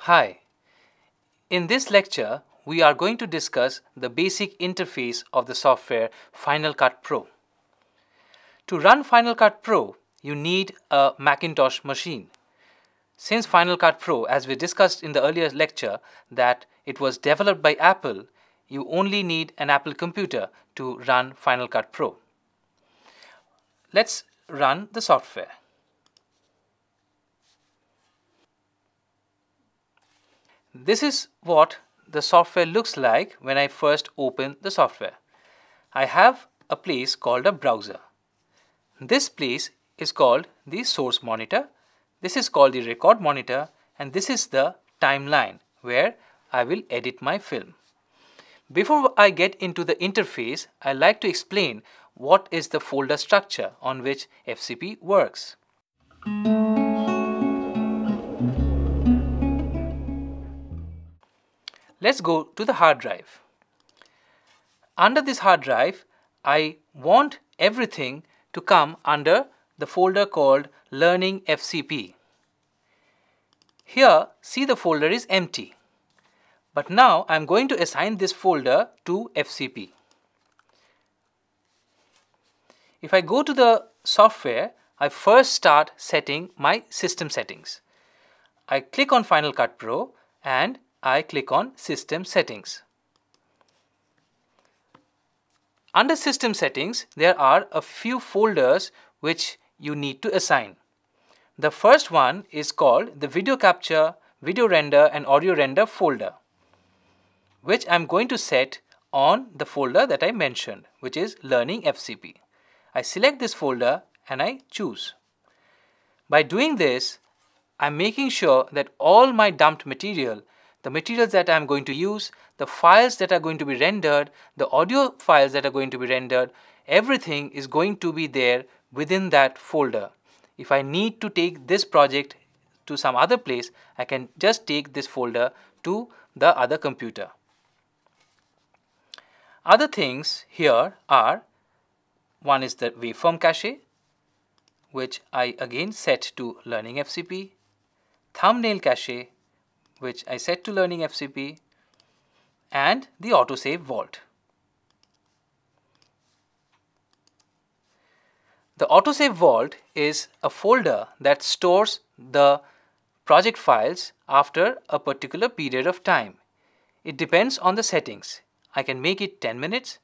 Hi, in this lecture we are going to discuss the basic interface of the software Final Cut Pro. To run Final Cut Pro, you need a Macintosh machine. Since Final Cut Pro, as we discussed in the earlier lecture, that it was developed by Apple, you only need an Apple computer to run Final Cut Pro. Let's run the software. This is what the software looks like when I first open the software. I have a place called a browser. This place is called the source monitor. This is called the record monitor, and this is the timeline where I will edit my film. Before I get into the interface, I'd like to explain what is the folder structure on which FCP works. Let's go to the hard drive. Under this hard drive, I want everything to come under the folder called Learning FCP. Here, see, the folder is empty. But now I'm going to assign this folder to FCP. If I go to the software, I first start setting my system settings. I click on Final Cut Pro and I click on System Settings. Under System Settings, there are a few folders which you need to assign. The first one is called the Video Capture, Video Render and Audio Render folder, which I'm going to set on the folder that I mentioned, which is Learning FCP. I select this folder and I choose. By doing this, I'm making sure that all my dumped material, the materials that I'm going to use, the files that are going to be rendered, the audio files that are going to be rendered, everything is going to be there within that folder. If I need to take this project to some other place, I can just take this folder to the other computer. Other things here are, one is the waveform cache, which I again set to Learning FCP, thumbnail cache, which I set to Learning FCP, and the autosave vault. The autosave vault is a folder that stores the project files after a particular period of time. It depends on the settings. I can make it 10 minutes.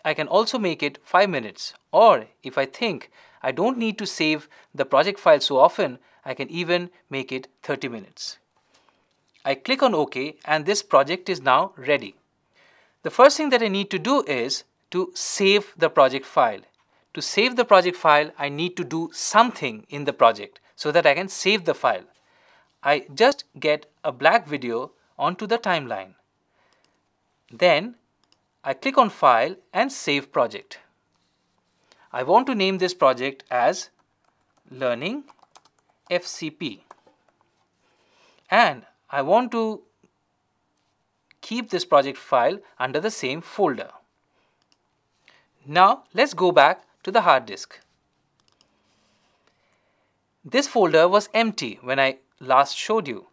I can also make it 5 minutes. Or if I think I don't need to save the project file so often, I can even make it 30 minutes. I click on OK and this project is now ready. The first thing that I need to do is to save the project file. To save the project file, I need to do something in the project so that I can save the file. I just get a black video onto the timeline. Then I click on File and Save Project. I want to name this project as Learning FCP. And I want to keep this project file under the same folder. Now let's go back to the hard disk. This folder was empty when I last showed you,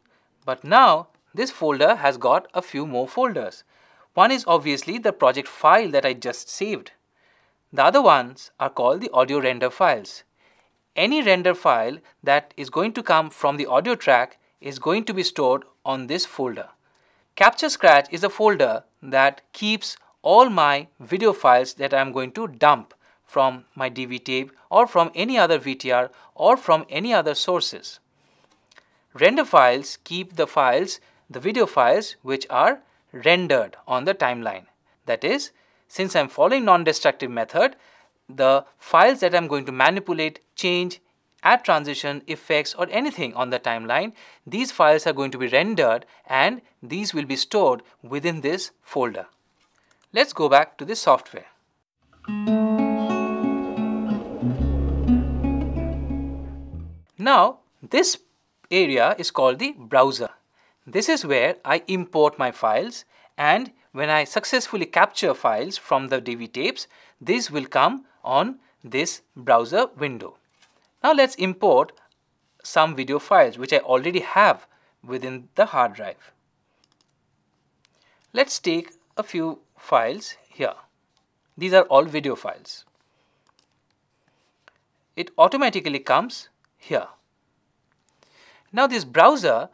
but now this folder has got a few more folders. One is obviously the project file that I just saved. The other ones are called the audio render files. Any render file that is going to come from the audio track is going to be stored on this folder. Capture Scratch is a folder that keeps all my video files that I'm going to dump from my DV tape or from any other VTR or from any other sources. Render files keep the files, the video files, which are rendered on the timeline. That is, since I'm following non-destructive method, the files that I'm going to manipulate, change, add transition, effects or anything on the timeline, these files are going to be rendered and these will be stored within this folder. Let's go back to the software. Now this area is called the browser. This is where I import my files, and when I successfully capture files from the DV tapes, these will come on this browser window. Now let's import some video files which I already have within the hard drive. Let's take a few files here. These are all video files. It automatically comes here. Now this browser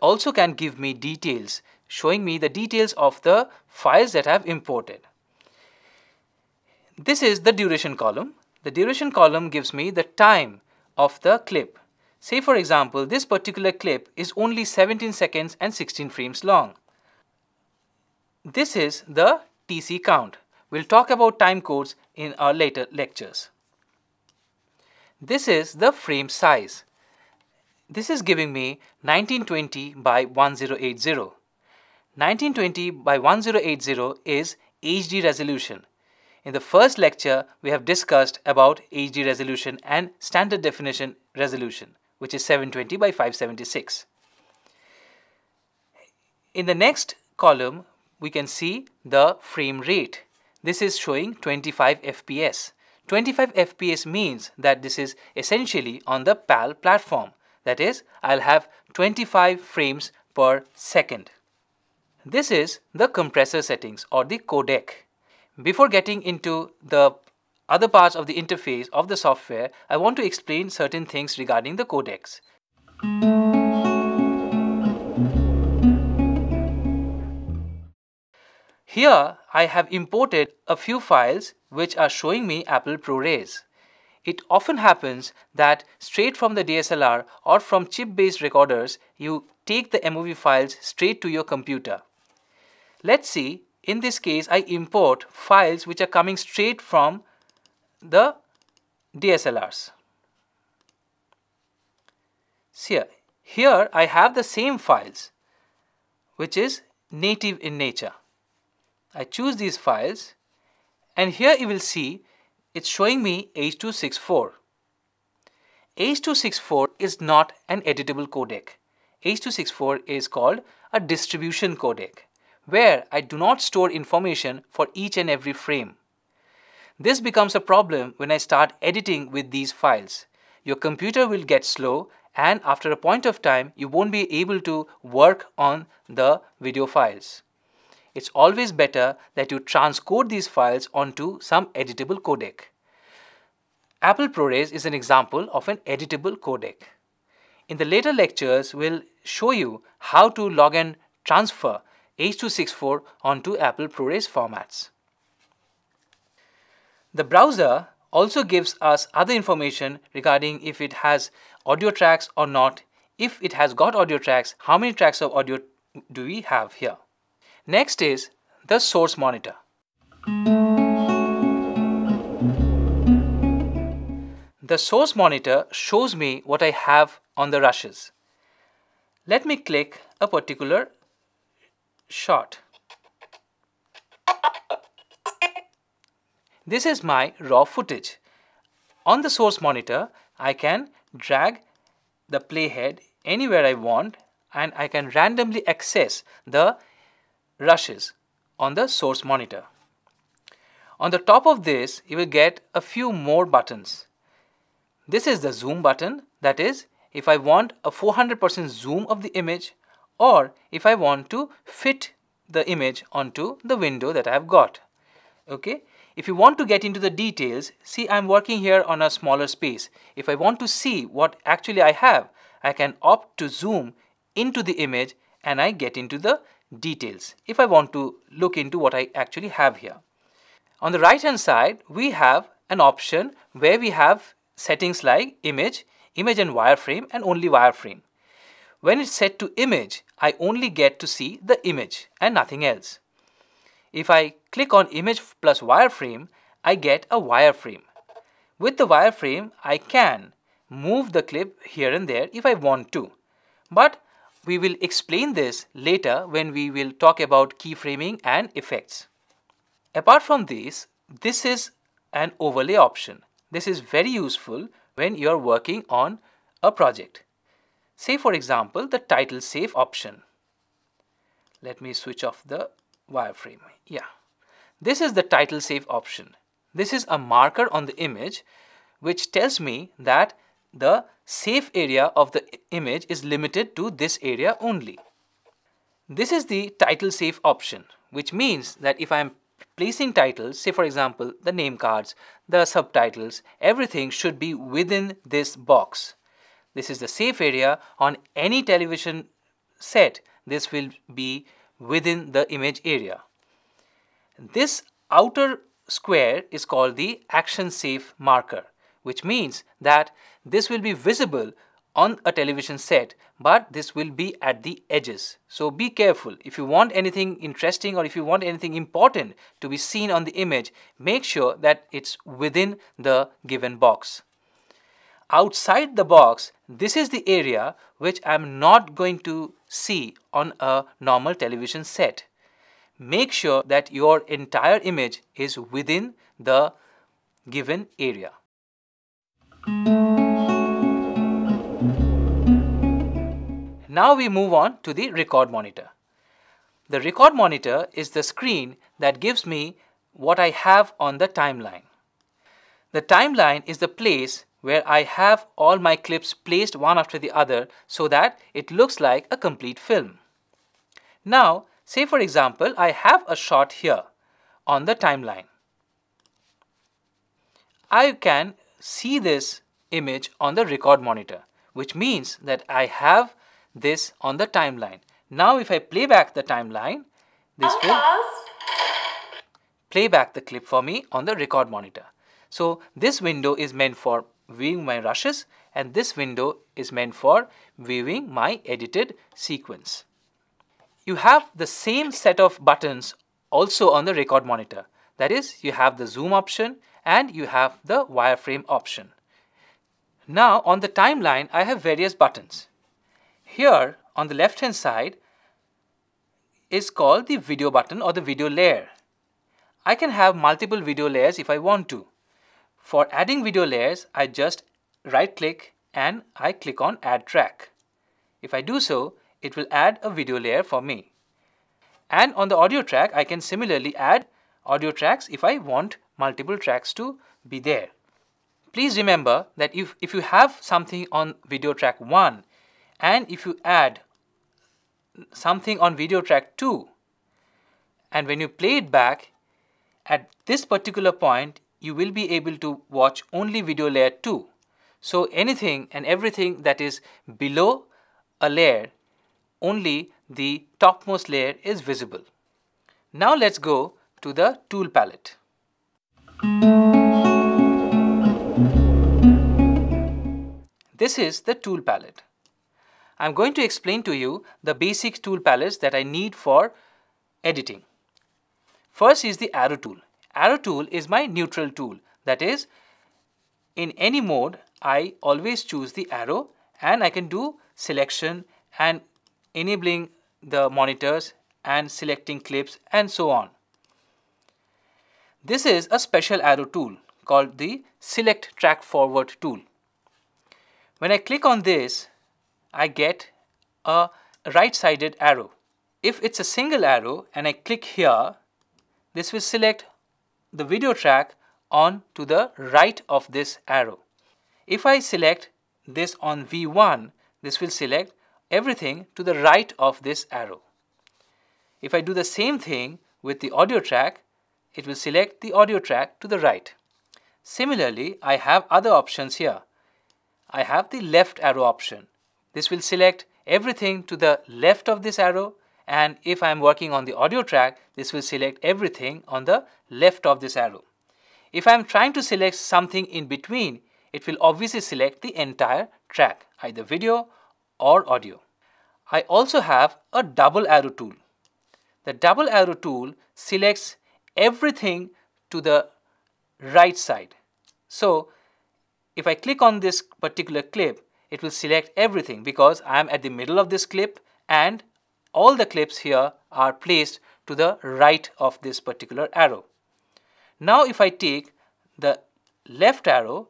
also can give me details, showing me the details of the files that I have imported. This is the duration column. The duration column gives me the time of the clip. Say for example, this particular clip is only 17 seconds and 16 frames long. This is the TC count. We'll talk about time codes in our later lectures. This is the frame size. This is giving me 1920 by 1080. 1920 by 1080 is HD resolution. In the first lecture, we have discussed about HD resolution and standard definition resolution, which is 720 by 576. In the next column, we can see the frame rate. This is showing 25 FPS. 25 FPS means that this is essentially on the PAL platform. That is, I'll have 25 frames per second. This is the compressor settings or the codec. Before getting into the other parts of the interface of the software, I want to explain certain things regarding the codecs. Here I have imported a few files which are showing me Apple ProRes. It often happens that straight from the DSLR or from chip-based recorders, you take the MOV files straight to your computer. Let's see, in this case I import files which are coming straight from the DSLRs. See here I have the same files which is native in nature. I choose these files and here you will see it's showing me H.264. H.264 is not an editable codec. H.264 is called a distribution codec, where I do not store information for each and every frame. This becomes a problem when I start editing with these files. Your computer will get slow and after a point of time you won't be able to work on the video files. It's always better that you transcode these files onto some editable codec. Apple ProRes is an example of an editable codec. In the later lectures, we'll show you how to log and transfer H.264 onto Apple ProRes formats. The browser also gives us other information regarding if it has audio tracks or not. If it has got audio tracks, how many tracks of audio do we have here? Next is the source monitor. The source monitor shows me what I have on the rushes. Let me click a particular shot. This is my raw footage. On the source monitor, I can drag the playhead anywhere I want and I can randomly access the rushes on the source monitor. On the top of this, you will get a few more buttons. This is the zoom button, that is, if I want a 400% zoom of the image or if I want to fit the image onto the window that I have got. Okay. If you want to get into the details, see I'm working here on a smaller space. If I want to see what actually I have, I can opt to zoom into the image and I get into the details if I want to look into what I actually have here. On the right hand side, we have an option where we have settings like image and wireframe and only wireframe. When it's set to image, I only get to see the image and nothing else. If I click on image plus wireframe, I get a wireframe. With the wireframe, I can move the clip here and there if I want to. But we will explain this later when we will talk about keyframing and effects. Apart from this is an overlay option. This is very useful when you are working on a project. Say for example, the title save option. Let me switch off the wireframe. Yeah. This is the title save option. This is a marker on the image which tells me that the safe area of the image is limited to this area only. This is the title safe option, which means that if I am placing titles, say for example the name cards, the subtitles, everything should be within this box. This is the safe area. On any television set, this will be within the image area. This outer square is called the action safe marker, which means that this will be visible on a television set, but this will be at the edges. So be careful. If you want anything interesting or if you want anything important to be seen on the image, make sure that it's within the given box. Outside the box, this is the area which I'm not going to see on a normal television set. Make sure that your entire image is within the given area. Now we move on to the record monitor. The record monitor is the screen that gives me what I have on the timeline. The timeline is the place where I have all my clips placed one after the other so that it looks like a complete film. Now, say for example, I have a shot here on the timeline. I can see this image on the record monitor, which means that I have this on the timeline. Now if I play back the timeline, this will play back the clip for me on the record monitor. So this window is meant for viewing my rushes and this window is meant for viewing my edited sequence. You have the same set of buttons also on the record monitor. That is, you have the zoom option and you have the wireframe option. Now on the timeline, I have various buttons. Here on the left hand side is called the video button or the video layer. I can have multiple video layers if I want to. For adding video layers, I just right click and I click on add track. If I do so, it will add a video layer for me. And on the audio track, I can similarly add audio tracks if I want multiple tracks to be there. Please remember that if you have something on video track 1 and if you add something on video track 2 and when you play it back, at this particular point you will be able to watch only video layer 2. So anything and everything that is below a layer, only the topmost layer is visible. Now let's go to the tool palette. This is the tool palette. I'm going to explain to you the basic tool palettes that I need for editing. First is the arrow tool. Arrow tool is my neutral tool. That is, in any mode, I always choose the arrow and I can do selection and enabling the monitors and selecting clips and so on. This is a special arrow tool called the Select Track Forward tool. When I click on this, I get a right-sided arrow. If it's a single arrow and I click here, this will select the video track on to the right of this arrow. If I select this on V1, this will select everything to the right of this arrow. If I do the same thing with the audio track, it will select the audio track to the right. Similarly, I have other options here. I have the left arrow option. This will select everything to the left of this arrow, and if I am working on the audio track, this will select everything on the left of this arrow. If I am trying to select something in between, it will obviously select the entire track, either video or audio. I also have a double arrow tool. The double arrow tool selects everything to the right side. So if I click on this particular clip, it will select everything because I am at the middle of this clip and all the clips here are placed to the right of this particular arrow. Now if I take the left arrow,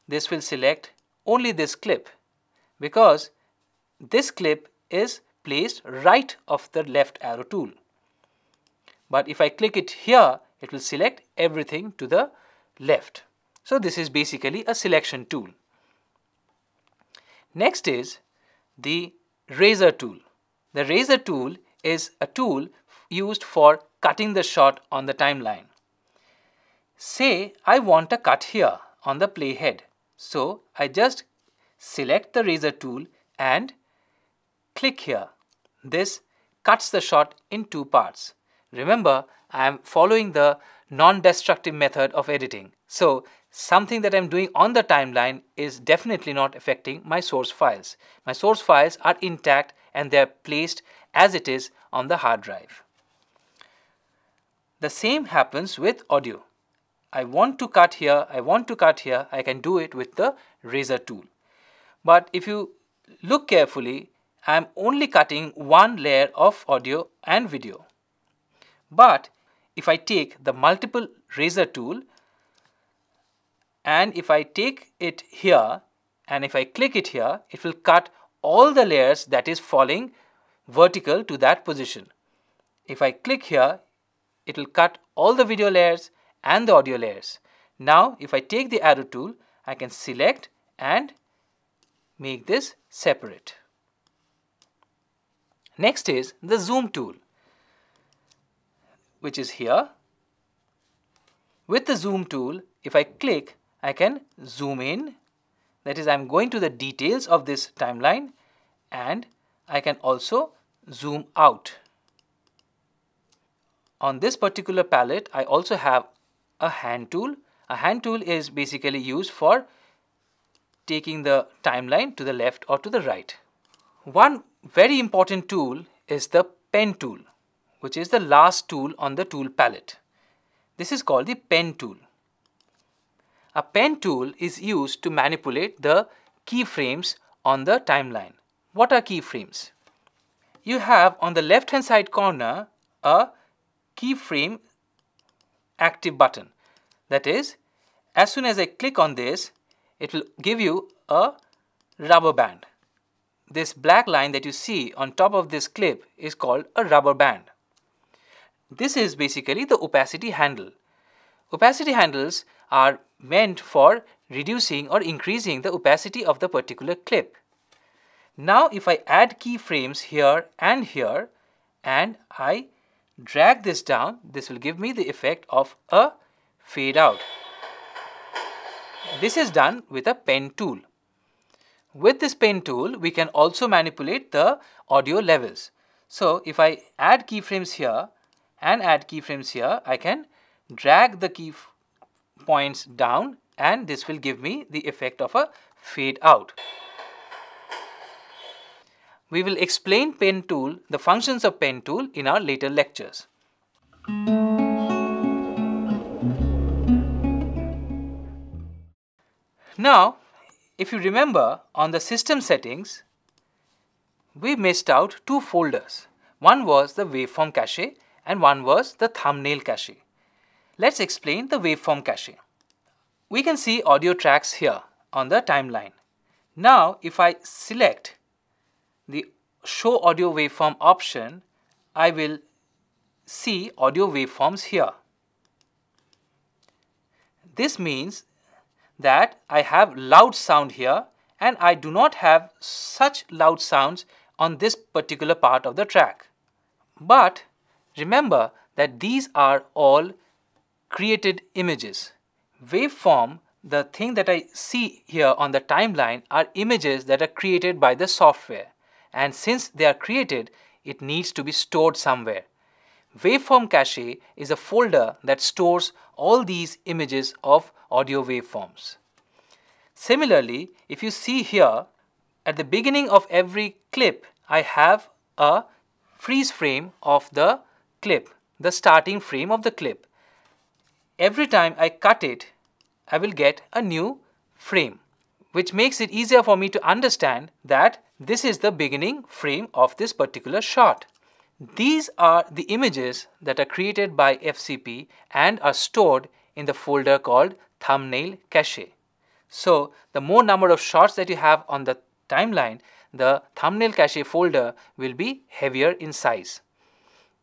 this will select only this clip because this clip is placed right of the left arrow tool. But if I click it here, it will select everything to the left. So this is basically a selection tool. Next is the razor tool. The razor tool is a tool used for cutting the shot on the timeline. Say I want a cut here on the playhead. So I just select the razor tool and click here. This cuts the shot in two parts. Remember, I am following the non-destructive method of editing. So something that I am doing on the timeline is definitely not affecting my source files. My source files are intact and they are placed as it is on the hard drive. The same happens with audio. I want to cut here, I can do it with the razor tool. But if you look carefully, I am only cutting one layer of audio and video. But if I take the multiple razor tool and if I take it here and if I click it here, it will cut all the layers that is falling vertical to that position. If I click here, it will cut all the video layers and the audio layers. Now if I take the arrow tool, I can select and make this separate. Next is the zoom tool, which is here. With the zoom tool, if I click, I can zoom in. That is, I am going to the details of this timeline, and I can also zoom out. On this particular palette, I also have a hand tool. A hand tool is basically used for taking the timeline to the left or to the right. One very important tool is the pen tool, which is the last tool on the tool palette. This is called the pen tool. A pen tool is used to manipulate the keyframes on the timeline. What are keyframes? You have on the left hand side corner a keyframe active button. That is, as soon as I click on this, it will give you a rubber band. This black line that you see on top of this clip is called a rubber band. This is basically the opacity handle. Opacity handles are meant for reducing or increasing the opacity of the particular clip. Now if I add keyframes here and I drag this down, this will give me the effect of a fade out. This is done with a pen tool. With this pen tool, we can also manipulate the audio levels. So if I add keyframes here and add keyframes here, I can drag the key points down and this will give me the effect of a fade out. We will explain pen tool, the functions of pen tool in our later lectures. Now, if you remember, on the system settings, we missed out two folders. One was the waveform cache and one was the thumbnail cache. Let's explain the waveform cache. We can see audio tracks here on the timeline. Now, if I select the Show Audio Waveform option, I will see audio waveforms here. This means that I have loud sound here and I do not have such loud sounds on this particular part of the track. But remember that these are all created images. Waveform, the thing that I see here on the timeline, are images that are created by the software. And since they are created, it needs to be stored somewhere. Waveform cache is a folder that stores all these images of audio waveforms. Similarly, if you see here, at the beginning of every clip, I have a freeze frame of the clip, the starting frame of the clip. Every time I cut it, I will get a new frame, which makes it easier for me to understand that this is the beginning frame of this particular shot. These are the images that are created by FCP and are stored in the folder called thumbnail cache. So the more number of shots that you have on the timeline, the thumbnail cache folder will be heavier in size.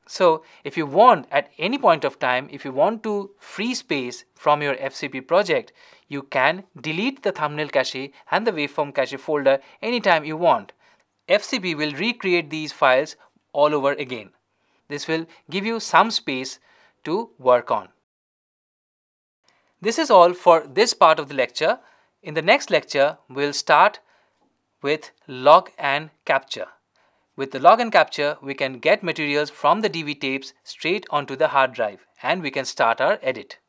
So if you want, at any point of time, if you want to free space from your FCP project, you can delete the thumbnail cache and the waveform cache folder anytime you want. FCP will recreate these files all over again. This will give you some space to work on. This is all for this part of the lecture. In the next lecture, we'll start with log and capture. With the log and capture, we can get materials from the DV tapes straight onto the hard drive, and we can start our edit.